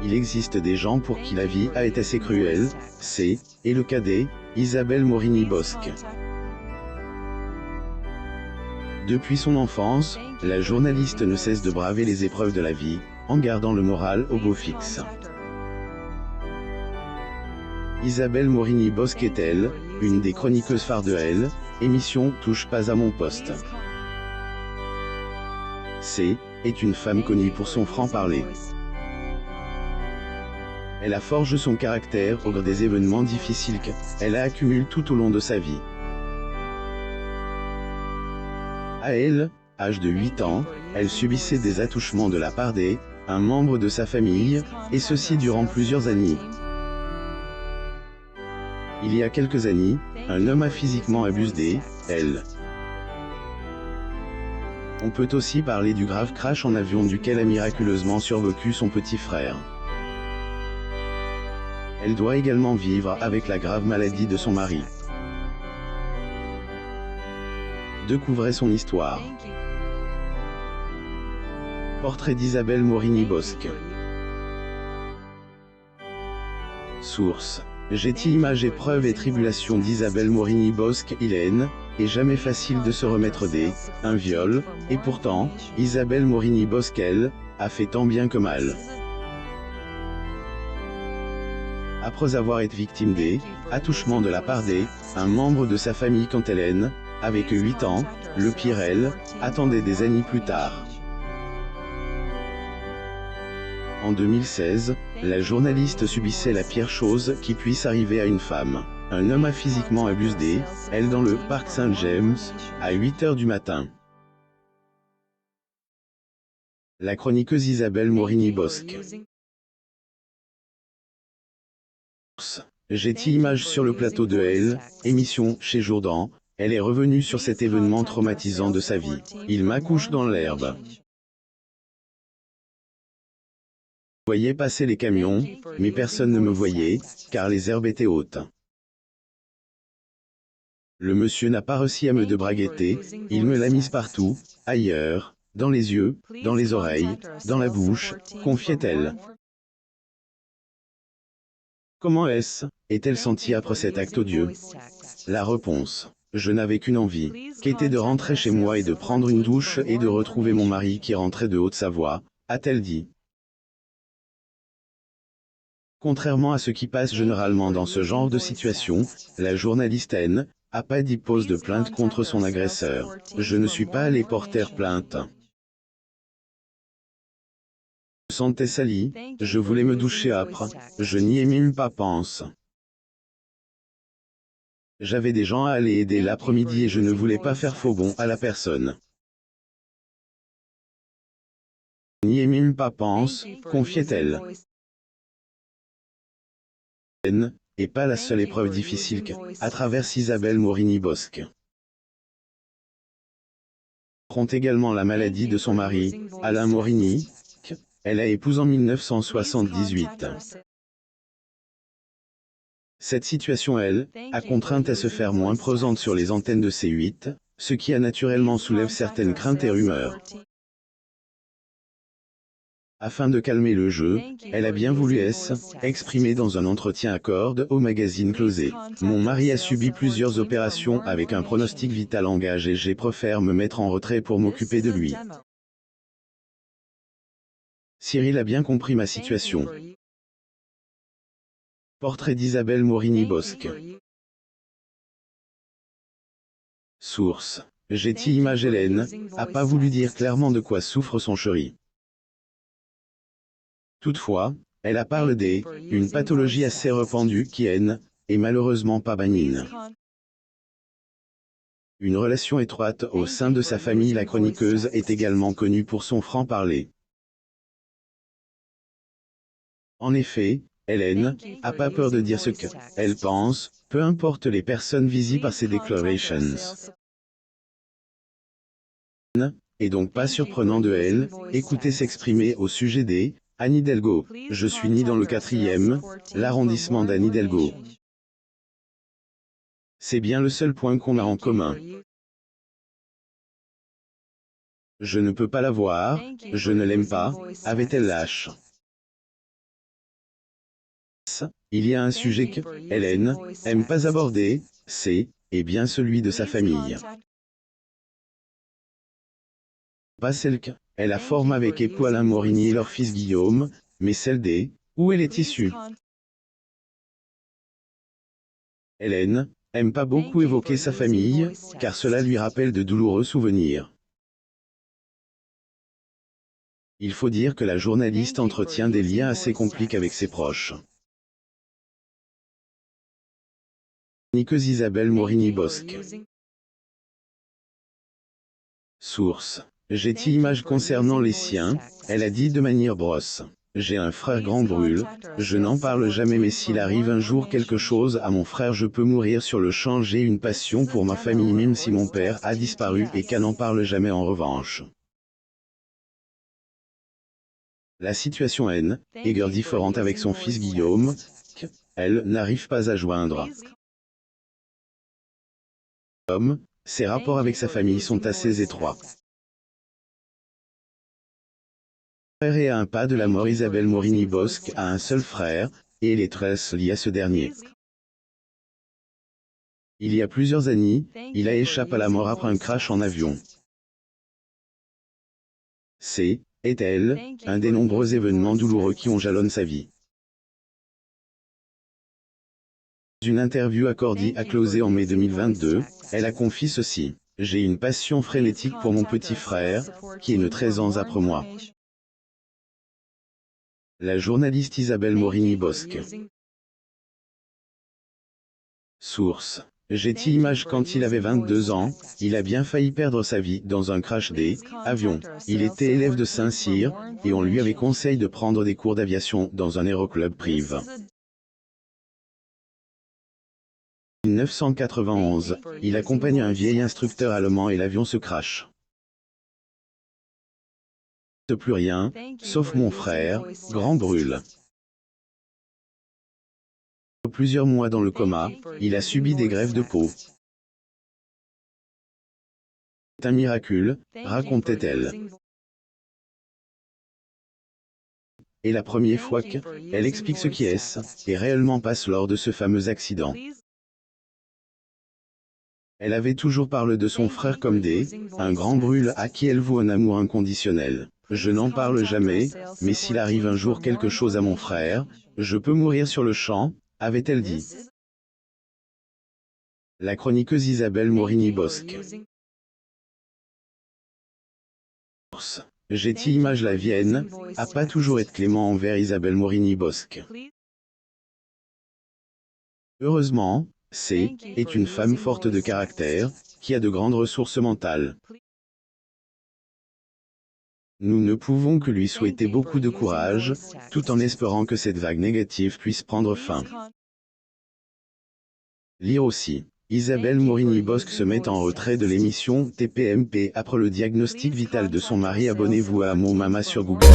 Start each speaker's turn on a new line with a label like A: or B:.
A: Il existe des gens pour qui la vie a été assez cruelle, c'est le cas d'Isabelle Morini-Bosque. Depuis son enfance, la journaliste ne cesse de braver les épreuves de la vie, en gardant le moral au beau fixe. Isabelle Morini-Bosque est-elle une des chroniqueuses phares de Elle, émission Touche pas à mon poste. Est une femme connue pour son franc-parler. Elle a forgé son caractère au gré des événements difficiles qu'elle a accumulés tout au long de sa vie. À l'âge de 8 ans, elle subissait des attouchements de la part d'un membre de sa famille, et ceci durant plusieurs années. Il y a quelques années, un homme a physiquement abusé d'elle. On peut aussi parler du grave crash en avion duquel a miraculeusement survécu son petit frère. Elle doit également vivre avec la grave maladie de son mari. Découvrez son histoire. Portrait d'Isabelle Morini-Bosque. Source. Getty Images. Épreuves et tribulations d'Isabelle Morini-Bosque. Il est jamais facile de se remettre d'un viol, et pourtant, Isabelle Morini-Bosque, elle, a fait tant bien que mal. Après avoir été victime d'attouchements de la part d'un membre de sa famille quand elle avait que 8 ans, le pire elle attendait des années plus tard. En 2016, la journaliste subissait la pire chose qui puisse arriver à une femme. Un homme a physiquement abusé d'elle dans le parc Saint-James, à 8 h du matin. La chroniqueuse Isabelle Morini-Bosque. Getty Images. Sur le plateau de Elle, émission chez Jourdan, elle est revenue sur cet événement traumatisant de sa vie. Il m'accouche dans l'herbe. Je voyais passer les camions, mais personne ne me voyait, car les herbes étaient hautes. Le monsieur n'a pas réussi à me débraguetter, il me l'a mise partout, ailleurs, dans les yeux, dans les oreilles, dans la bouche, confiait-elle. Comment est-elle sentie après cet acte odieux? La réponse. Je n'avais qu'une envie, qui était de rentrer chez moi et de prendre une douche et de retrouver mon mari qui rentrait de Haute-Savoie, a-t-elle dit. Contrairement à ce qui passe généralement dans ce genre de situation, la journaliste n'a pas dépose de plainte contre son agresseur. Je ne suis pas allé porter plainte. Je me sentais sali, je voulais me doucher après, je n'y ai même pas pensé. J'avais des gens à aller aider l'après-midi et je ne voulais pas faire faux bond à la personne. Je n'y ai même pas pensé, confiait-elle. Et pas la seule épreuve difficile qu'à travers Isabelle Morini-Bosque. Compte également la maladie de son mari, Alain Morini, qu'elle a épousé en 1978. Cette situation, a contraint à se faire moins présente sur les antennes de C8, ce qui a naturellement soulève certaines craintes et rumeurs. Afin de calmer le jeu, elle a bien voulu exprimer dans un entretien à Corde au magazine Closé. Mon mari a subi plusieurs opérations avec un pronostic vital engagé et j'ai préféré me mettre en retrait pour m'occuper de lui. Cyril a bien compris ma situation. Portrait d'Isabelle Morini-Bosque. Source. Getty Images. Hélène a pas voulu dire clairement de quoi souffre son chéri. Toutefois, elle a parlé d'une pathologie assez répandue qui est malheureusement pas bénigne. Une relation étroite au sein de sa famille. La chroniqueuse est également connue pour son franc-parler. En effet, Hélène a pas peur de dire ce qu'elle pense, peu importe les personnes visées par ses déclarations. Et donc pas surprenant de écouter s'exprimer au sujet d'Anne Hidalgo. Je suis né dans le 4e l'arrondissement d'Anne Hidalgo. C'est bien le seul point qu'on a en commun. Je ne peux pas la voir, je ne l'aime pas, avait-elle lâche. S, il y a un sujet que Hélène aime pas aborder, et bien celui de sa famille. Pas celle qu'elle a forme avec époux Alain Morigny et leur fils Guillaume, mais celle où elle est issue. Hélène aime pas beaucoup évoquer sa famille, car cela lui rappelle de douloureux souvenirs. Il faut dire que la journaliste entretient des liens assez compliqués avec ses proches. Chroniqueuse Isabelle Morigny-Bosc. Source. Getty Images concernant les siens, elle a dit de manière brosse. J'ai un frère grand brûle, je n'en parle jamais mais s'il arrive un jour quelque chose à mon frère je peux mourir sur le champ. J'ai une passion pour ma famille même si mon père a disparu et qu'elle n'en parle jamais en revanche. La situation est différente avec son fils Guillaume, qu'elle n'arrive pas à joindre. Comme, ses rapports avec sa famille sont assez étroits. Frère et à un pas de la mort Isabelle Morigny-Bosc a un seul frère, et elle est très liée à ce dernier. Il y a plusieurs années, il a échappé à la mort après un crash en avion. Est-elle, un des nombreux événements douloureux qui ont jalonné sa vie. Dans une interview accordée à Closé en mai 2022, elle a confié ceci. J'ai une passion frénétique pour mon petit frère, qui est né 13 ans après moi. La journaliste Isabelle Morigny-Bosc. Source. Getty Images. Quand il avait 22 ans, il a bien failli perdre sa vie dans un crash d'avion. Il était élève de Saint-Cyr, et on lui avait conseillé de prendre des cours d'aviation dans un aéroclub privé. En 1991, il accompagne un vieil instructeur allemand et l'avion se crache. Plus rien, sauf mon frère, grand brûle. Plusieurs mois dans le coma, il a subi des greffes de peau. C'est un miracle, racontait-elle. Et la première fois qu'elle explique ce qui est réellement passe lors de ce fameux accident. Elle avait toujours parlé de son frère comme un grand brûle à qui elle voue un amour inconditionnel. Je n'en parle jamais, mais s'il arrive un jour quelque chose à mon frère, je peux mourir sur le champ, avait-elle dit. La chroniqueuse Isabelle Morigny-Bosc. Getty Images. La Vienne a pas toujours été clément envers Isabelle Morigny-Bosc. Heureusement, est une femme forte de caractère, qui a de grandes ressources mentales. Nous ne pouvons que lui souhaiter beaucoup de courage, tout en espérant que cette vague négative puisse prendre fin. Lire aussi. Isabelle Morigny-Bosc se met en retrait de l'émission TPMP après le diagnostic vital de son mari. Abonnez-vous à Mon Mama sur Google.